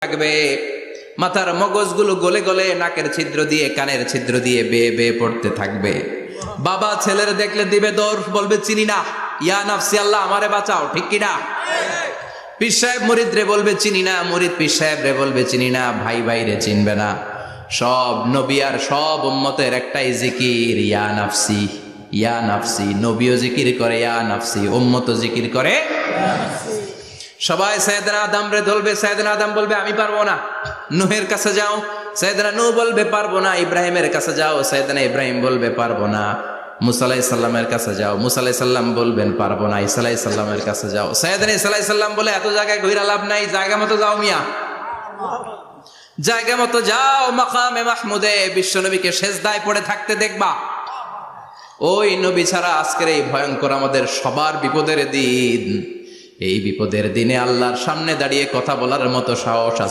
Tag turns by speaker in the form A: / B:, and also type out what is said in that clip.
A: থাকবে, মাথার মগজগুলো গলে গলে নাকের ছিদ্র দিয়ে কানের ছিদ্র দিয়ে বেয়ে বেয়ে পড়তে থাকবে। বাবা ছেলের দেখলে দিবে দৌড়, বলবে চিনি না, ইয়া নাফসি আল্লাহ আমারে বাঁচাও, ঠিক কিনা? পীর সাহেব মুরিদ রে বলবে চিনি না, মুরিদ পীর সাহেব রে বলবে চিনি না, ভাই ভাই রে চিনবে না। সব নবী আর সব উম্মতের একটাই জিকির, ইয়া নাফসি ইয়া নাফসি। নবীও জিকির করে ইয়া নাফসি, উম্মতও জিকির করে। সবাই সাইয়েদনা আদম রে ধরবে, সাইয়েদনা আদম বলবে আমি পারবো না। নূহের কাছে যাও, সাইয়েদনা নূহ বলবে পারবো না। ইব্রাহিমের কাছে যাও, সাইয়েদনা ইব্রাহিম বলবে পারবো না। মুসা আলাইহিস সালামের কাছে যাও, মুসা আলাইহিস সালাম বলবেন পারবো না। ঈসা আলাইহিস সালামের কাছে যাও, সাইয়েদনা ঈসা আলাইহিস সালাম বলে এত জায়গায় ঘুরে লাভ নাই, জায়গা মতো যাও মিয়া, জায়গা মতো যাও। মাকামে মাহমুদে বিশ্বনবীকে সেজদায় পড়ে থাকতে দেখবা। ওই নবী ছাড়া আজকের এই ভয়ঙ্কর আমাদের সবার বিপদের দিন, এই বিপদের দিনে আল্লাহর সামনে দাঁড়িয়ে কথা বলার মতো সাহস আছে?